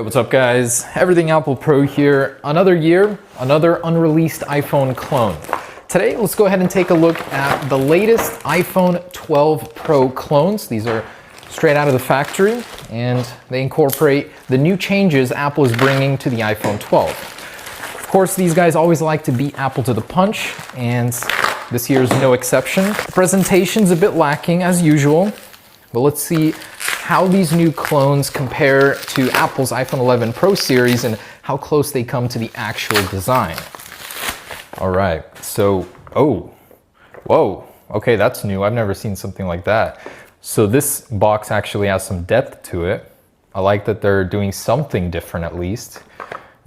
What's up guys? Everything Apple Pro here. Another year, another unreleased iPhone clone. Today, let's go ahead and take a look at the latest iPhone 12 Pro clones. These are straight out of the factory and they incorporate the new changes Apple is bringing to the iPhone 12. Of course, these guys always like to beat Apple to the punch, and this year is no exception. The presentation's a bit lacking as usual, but let's see how these new clones compare to Apple's iPhone 11 Pro series and how close they come to the actual design. All right, so, whoa, okay, that's new. I've never seen something like that. So this box actually has some depth to it. I like that they're doing something different at least.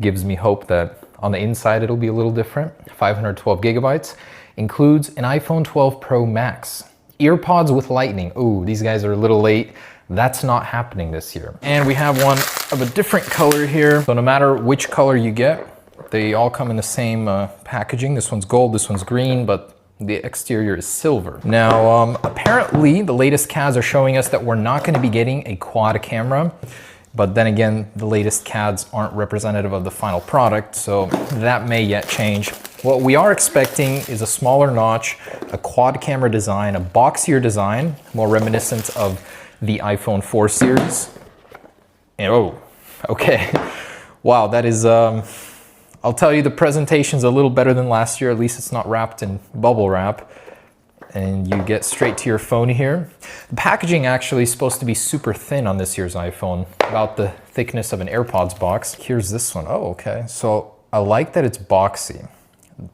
Gives me hope that on the inside it'll be a little different. 512 gigabytes. Includes an iPhone 12 Pro Max. EarPods with Lightning. Ooh, these guys are a little late. That's not happening this year. And we have one of a different color here. So no matter which color you get, they all come in the same packaging. This one's gold, this one's green, but the exterior is silver. Now, apparently the latest CADs are showing us that we're not gonna be getting a quad camera, but then again, the latest CADs aren't representative of the final product, so that may yet change. What we are expecting is a smaller notch, a quad camera design, a boxier design, more reminiscent of the iPhone 4 series. And, oh, okay. Wow, that is, I'll tell you, the presentation's a little better than last year. At least it's not wrapped in bubble wrap. And you get straight to your phone here. The packaging actually is supposed to be super thin on this year's iPhone, about the thickness of an AirPods box. Here's this one. Oh, okay. So I like that it's boxy.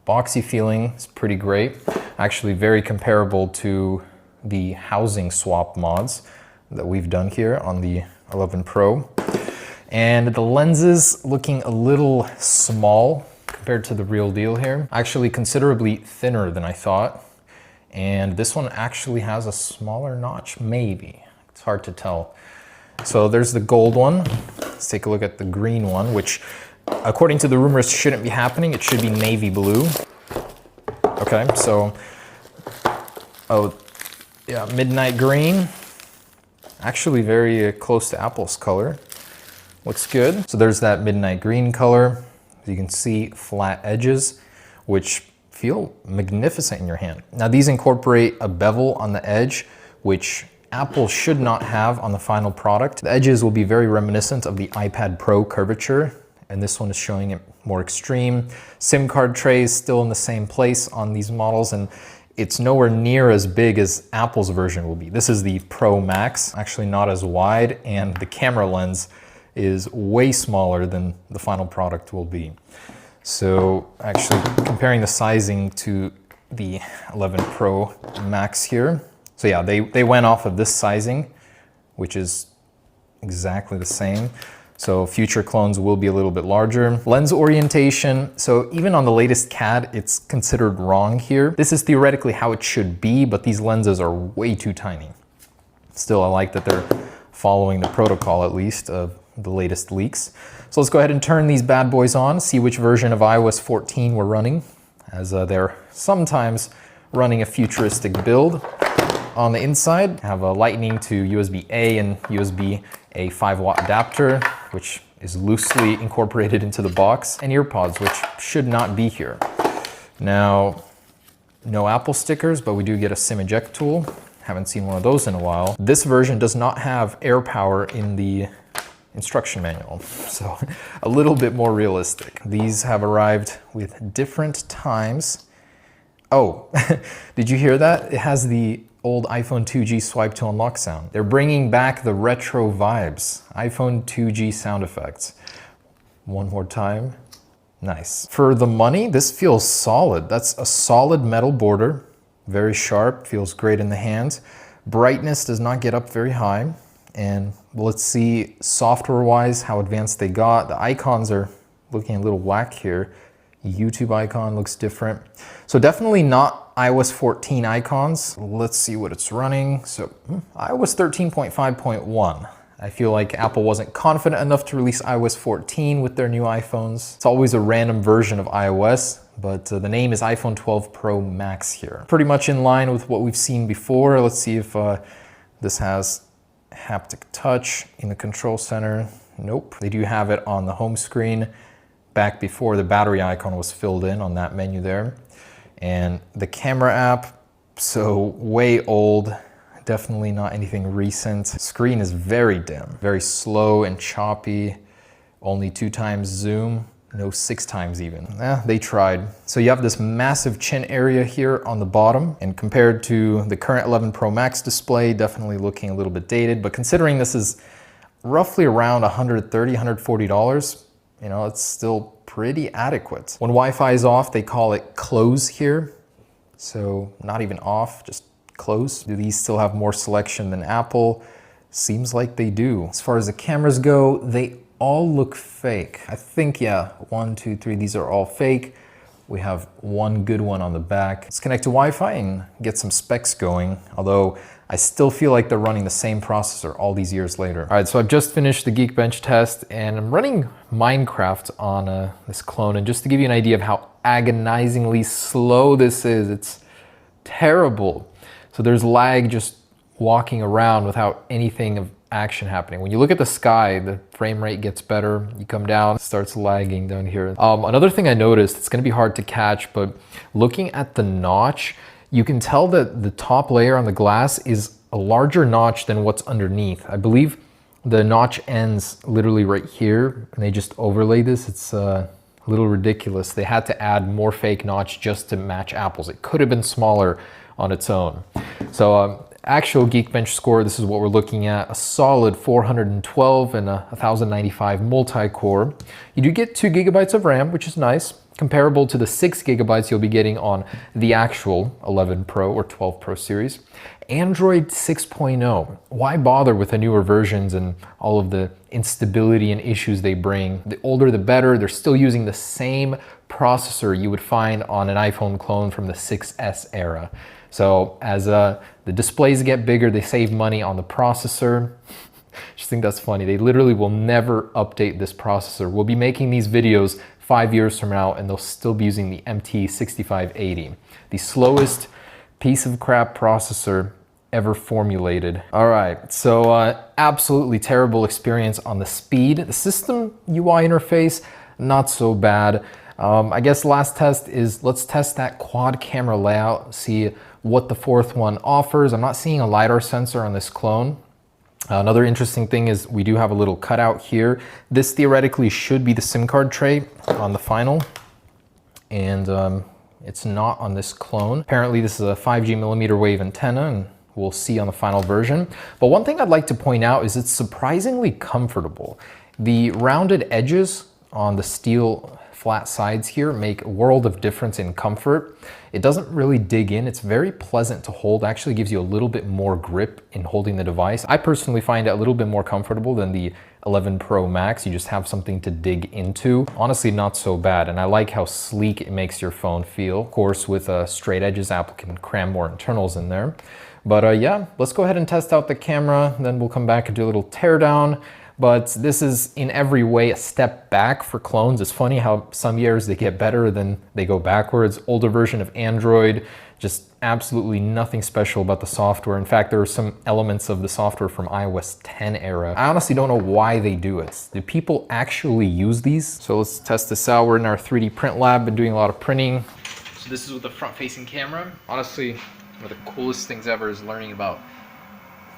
Boxy feeling is pretty great. Actually very comparable to the housing swap mods that we've done here on the 11 Pro. And the lenses looking a little small compared to the real deal here. Actually considerably thinner than I thought. And this one actually has a smaller notch, maybe. It's hard to tell. So there's the gold one. Let's take a look at the green one, which according to the rumors shouldn't be happening. It should be navy blue. Okay, so, oh yeah, midnight green. Actually very close to Apple's color. Looks good. So there's that midnight green color. You can see flat edges, which feel magnificent in your hand. Now these incorporate a bevel on the edge, which Apple should not have on the final product. The edges will be very reminiscent of the iPad Pro curvature, and this one is showing it more extreme. SIM card tray is still in the same place on these models, and it's nowhere near as big as Apple's version will be. This is the Pro Max, actually not as wide, and the camera lens is way smaller than the final product will be. So actually comparing the sizing to the 11 Pro Max here. So yeah, they went off of this sizing, which is exactly the same. So future clones will be a little bit larger. Lens orientation, so even on the latest CAD, it's considered wrong here. This is theoretically how it should be, but these lenses are way too tiny. Still, I like that they're following the protocol, at least, of the latest leaks. So let's go ahead and turn these bad boys on, see which version of iOS 14 we're running, as they're sometimes running a futuristic build. On the inside, I have a Lightning to USB-A and USB-A 5-watt adapter, which is loosely incorporated into the box, and earpods, which should not be here. Now, no Apple stickers, but we do get a SIM eject tool. Haven't seen one of those in a while. This version does not have AirPower in the instruction manual, so a little bit more realistic. These have arrived with different times. Oh, did you hear that? It has the old iPhone 2G swipe to unlock sound. They're bringing back the retro vibes. iPhone 2G sound effects. One more time. Nice. For the money, this feels solid. That's a solid metal border. Very sharp, feels great in the hands. Brightness does not get up very high. And let's see software-wise how advanced they got. The icons are looking a little whack here. YouTube icon looks different. So definitely not iOS 14 icons. Let's see what it's running. So iOS 13.5.1. I feel like Apple wasn't confident enough to release iOS 14 with their new iPhones. It's always a random version of iOS, but the name is iPhone 12 Pro Max here. Pretty much in line with what we've seen before. Let's see if this has haptic touch in the control center. Nope. They do have it on the home screen back before the battery icon was filled in on that menu there. And the camera app, so way old, definitely not anything recent. Screen is very dim, very slow and choppy, only 2x zoom, no 6x even. They tried. So you have this massive chin area here on the bottom, and compared to the current 11 Pro Max display, definitely looking a little bit dated, but considering this is roughly around $130, $140, you know, it's still pretty adequate. When Wi-Fi is off, they call it close here. So not even off, just close. Do these still have more selection than Apple? Seems like they do. As far as the cameras go, they all look fake. I think, yeah, 1, 2, 3, these are all fake. We have one good one on the back. Let's connect to Wi-Fi and get some specs going, although I still feel like they're running the same processor all these years later. All right, so I've just finished the Geekbench test and I'm running Minecraft on this clone. And just to give you an idea of how agonizingly slow this is, it's terrible. So there's lag just walking around without anything of action happening. When you look at the sky, the frame rate gets better. You come down, it starts lagging down here. Another thing I noticed, it's gonna be hard to catch, but looking at the notch, you can tell that the top layer on the glass is a larger notch than what's underneath. I believe the notch ends literally right here, and they just overlay this. It's a little ridiculous. They had to add more fake notch just to match Apple's. It could have been smaller on its own. So actual Geekbench score, this is what we're looking at, a solid 412 and a 1095 multi-core. You do get 2 GB of RAM, which is nice, comparable to the 6 GB you'll be getting on the actual 11 Pro or 12 Pro series. Android 6.0, why bother with the newer versions and all of the instability and issues they bring? The older the better. They're still using the same processor you would find on an iPhone clone from the 6S era. So as the displays get bigger, they save money on the processor. Just think that's funny. They literally will never update this processor. We'll be making these videos 5 years from now and they'll still be using the MT6580, the slowest piece of crap processor ever formulated. All right, so absolutely terrible experience on the speed. The system UI interface, not so bad. I guess last test is let's test that quad camera layout, see what the fourth one offers. I'm not seeing a LiDAR sensor on this clone. Another interesting thing is we do have a little cutout here. This theoretically should be the SIM card tray on the final, and it's not on this clone. Apparently this is a 5G millimeter wave antenna, and we'll see on the final version. But one thing I'd like to point out is it's surprisingly comfortable. The rounded edges on the steel flat sides here make a world of difference in comfort. It doesn't really dig in. It's very pleasant to hold. Actually gives you a little bit more grip in holding the device. I personally find it a little bit more comfortable than the 11 Pro Max. You just have something to dig into. Honestly, not so bad. And I like how sleek it makes your phone feel. Of course, with straight edges, Apple can cram more internals in there. But yeah, let's go ahead and test out the camera. Then we'll come back and do a little teardown. But this is in every way a step back for clones. It's funny how some years they get better, then they go backwards. Older version of Android, just absolutely nothing special about the software. In fact, there are some elements of the software from iOS 10 era. I honestly don't know why they do it. Do people actually use these? So let's test this out. We're in our 3D print lab, been doing a lot of printing. So this is with the front-facing camera. Honestly, one of the coolest things ever is learning about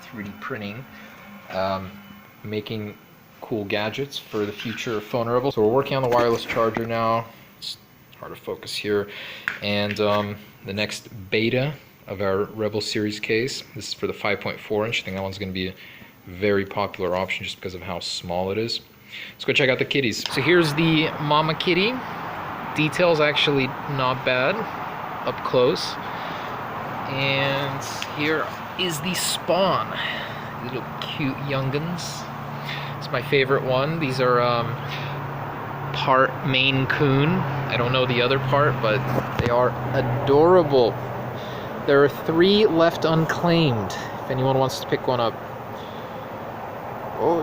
3D printing. Making cool gadgets for the future of Phone Rebel. So we're working on the wireless charger now. It's hard to focus here. And the next beta of our Rebel series case. This is for the 5.4 inch. I think that one's going to be a very popular option just because of how small it is. Let's go check out the kitties. So here's the mama kitty. Details actually not bad up close. And here is the spawn. Little cute young'uns. It's my favorite one. These are part Maine Coon. I don't know the other part, but they are adorable. There are 3 left unclaimed. If anyone wants to pick one up. Oh,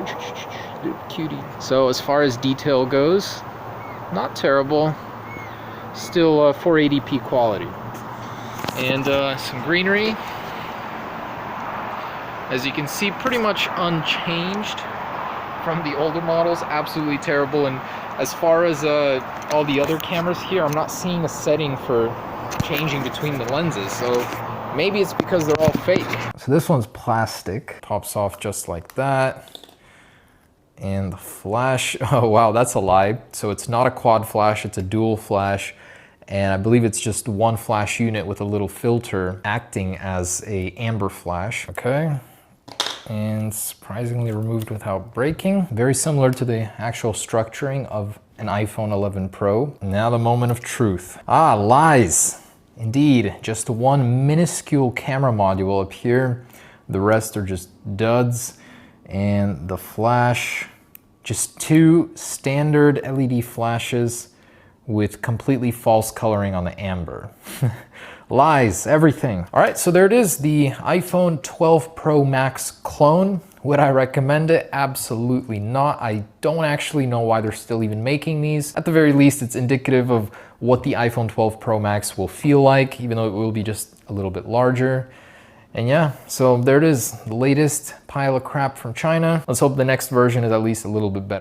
little cutie. So as far as detail goes, not terrible. Still 480p quality. And some greenery. As you can see, pretty much unchanged. from the older models, absolutely terrible. And as far as all the other cameras here, I'm not seeing a setting for changing between the lenses, so maybe it's because they're all fake. So this one's plastic, pops off just like that. And the flash, oh wow, that's a lie. So it's not a quad flash, it's a dual flash. And I believe it's just one flash unit with a little filter acting as a amber flash. Okay, and surprisingly removed without breaking. Very similar to the actual structuring of an iPhone 11 Pro. Now the moment of truth. Ah, lies. Indeed, just one minuscule camera module up here. The rest are just duds. And the flash, just two standard LED flashes with completely false coloring on the amber. Lies, everything. All right, so there it is, the iPhone 12 Pro Max clone. Would I recommend it? Absolutely not. I don't actually know why they're still even making these. At the very least, it's indicative of what the iPhone 12 Pro Max will feel like, even though it will be just a little bit larger. And yeah, so there it is, the latest pile of crap from China. Let's hope the next version is at least a little bit better.